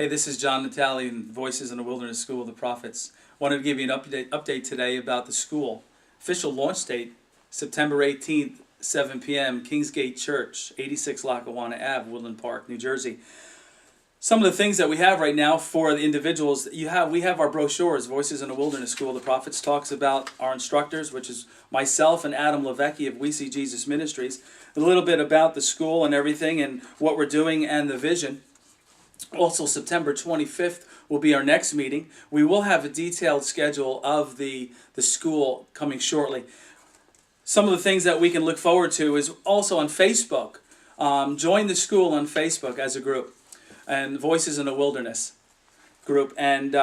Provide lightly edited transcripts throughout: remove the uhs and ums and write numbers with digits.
Hey, this is John Natali in Voices in the Wilderness School of the Prophets. Wanted to give you an update today about the school. Official launch date, September 18th, 7 p.m., Kingsgate Church, 86 Lackawanna Ave, Woodland Park, New Jersey. Some of the things that we have right now for the individuals, we have our brochures. Voices in the Wilderness School of the Prophets talks about our instructors, which is myself and Adam Levecki of We See Jesus Ministries, a little bit about the school and everything and what we're doing and the vision. Also, September 25th will be our next meeting. We will have a detailed schedule of the school coming shortly. Some of the things that we can look forward to is also on Facebook. Join the school on Facebook as a group, and Voices in the Wilderness group, and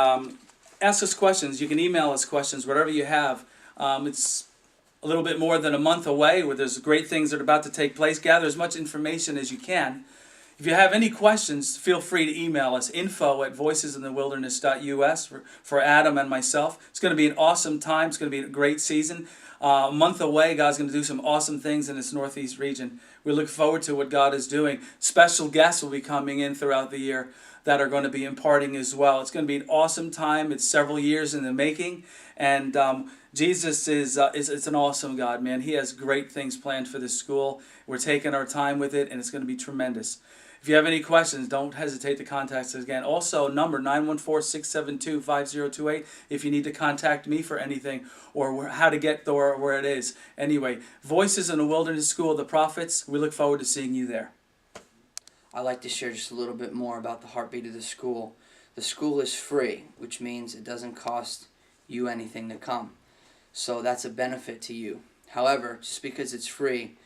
ask us questions. You can email us questions, whatever you have. It's a little bit more than a month away, where there's great things that are about to take place. Gather as much information as you can. If you have any questions, feel free to email us, info@voicesinthewilderness.us for Adam and myself. It's going to be an awesome time. It's going to be a great season. A month away, God's going to do some awesome things in this Northeast region. We look forward to what God is doing. Special guests will be coming in throughout the year that are going to be imparting as well. It's going to be an awesome time. It's several years in the making. And Jesus is an awesome God, man. He has great things planned for this school. We're taking our time with it, and it's going to be tremendous. If you have any questions, don't hesitate to contact us again. Also, number 914-672-5028 if you need to contact me for anything or how to get there, where it is. Anyway, Voices in the Wilderness School of the Prophets. We look forward to seeing you there. I'd like to share just a little bit more about the heartbeat of the school. The school is free, which means it doesn't cost you anything to come. So that's a benefit to you. However, just because it's free,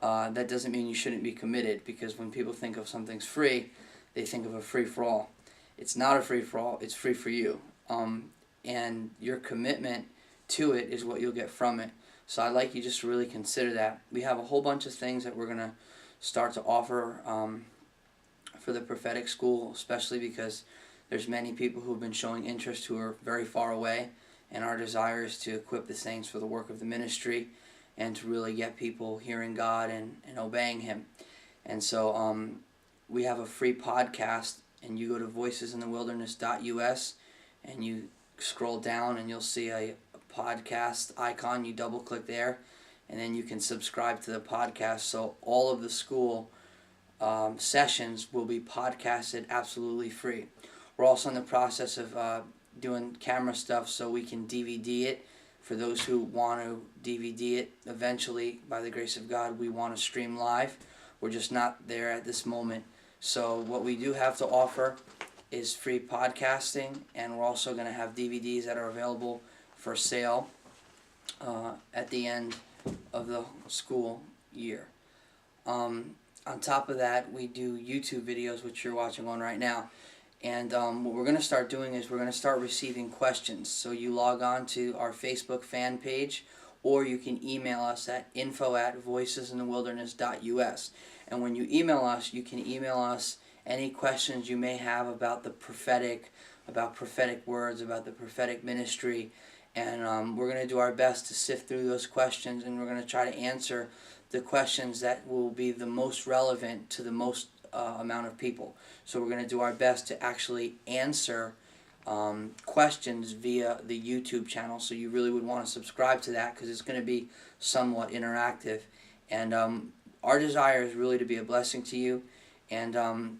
that doesn't mean you shouldn't be committed, because when people think of something's free, they think of a free-for-all. It's not a free-for-all, it's free for you. And your commitment to it is what you'll get from it. So I'd like you just to really consider that. We have a whole bunch of things that we're going to start to offer for the prophetic school, especially because there's many people who have been showing interest who are very far away, and our desire is to equip the saints for the work of the ministry and to really get people hearing God and obeying Him. And so we have a free podcast, and you go to voicesinthewilderness.us and you scroll down and you'll see a podcast icon. You double click there and then you can subscribe to the podcast. So all of the school sessions will be podcasted absolutely free. We're also in the process of doing camera stuff so we can DVD it. For those who want to DVD it, eventually, by the grace of God, we want to stream live. We're just not there at this moment. So what we do have to offer is free podcasting, and we're also going to have DVDs that are available for sale at the end of the school year. On top of that, we do YouTube videos, which you're watching on right now. And what we're going to start doing is we're going to start receiving questions. So you log on to our Facebook fan page, or you can email us at info@voicesinthewilderness.us. And when you email us, you can email us any questions you may have about the prophetic, about prophetic words, about the prophetic ministry. And we're going to do our best to sift through those questions, and we're going to try to answer the questions that will be the most relevant to the most amount of people. So we're going to do our best to actually answer questions via the YouTube channel. So you really would want to subscribe to that, because it's going to be somewhat interactive. And our desire is really to be a blessing to you. And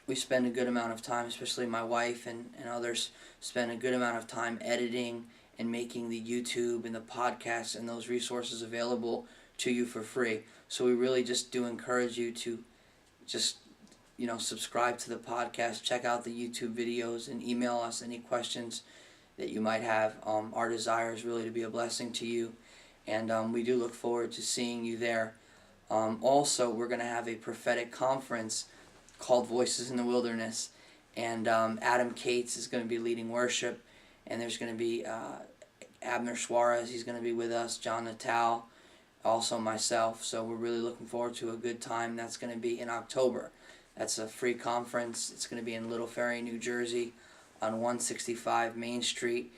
we spend a good amount of time, especially my wife and others, spend a good amount of time editing and making the YouTube and the podcasts and those resources available to you for free. So we really just do encourage you to just, subscribe to the podcast, check out the YouTube videos, and email us any questions that you might have. Our desire is really to be a blessing to you, and we do look forward to seeing you there. Also, we're going to have a prophetic conference called Voices in the Wilderness, and Adam Cates is going to be leading worship, and there's going to be Abner Suarez, he's going to be with us, John Natal, also myself. So we're really looking forward to a good time. That's going to be in October. That's a free conference. It's going to be in Little Ferry, New Jersey on 165 Main Street.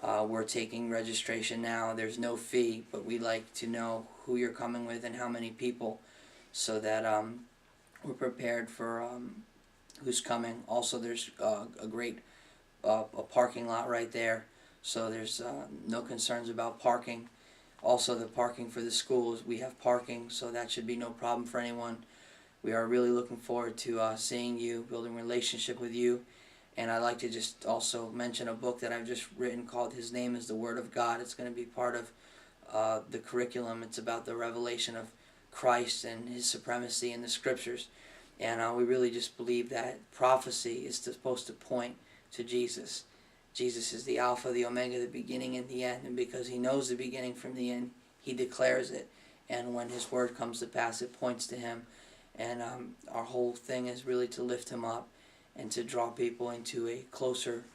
We're taking registration now. There's no fee, but we'd like to know who you're coming with and how many people, so that we're prepared for who's coming. Also, there's a great a parking lot right there, so there's no concerns about parking. Also, the parking for the schools, we have parking, so that should be no problem for anyone. We are really looking forward to seeing you, building a relationship with you. And I'd like to just also mention a book that I've just written called His Name is the Word of God. It's going to be part of the curriculum. It's about the revelation of Christ and His supremacy in the Scriptures. And we really just believe that prophecy is supposed to point to Jesus. Jesus is the Alpha, the Omega, the beginning and the end. And because He knows the beginning from the end, He declares it. And when His Word comes to pass, it points to Him. And our whole thing is really to lift Him up and to draw people into a closer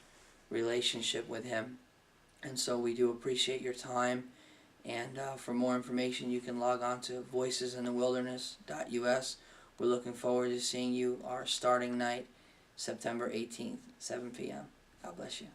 relationship with Him. And so we do appreciate your time. And for more information, you can log on to voicesinthewilderness.us. We're looking forward to seeing you our starting night, September 18th, 7 p.m. God bless you.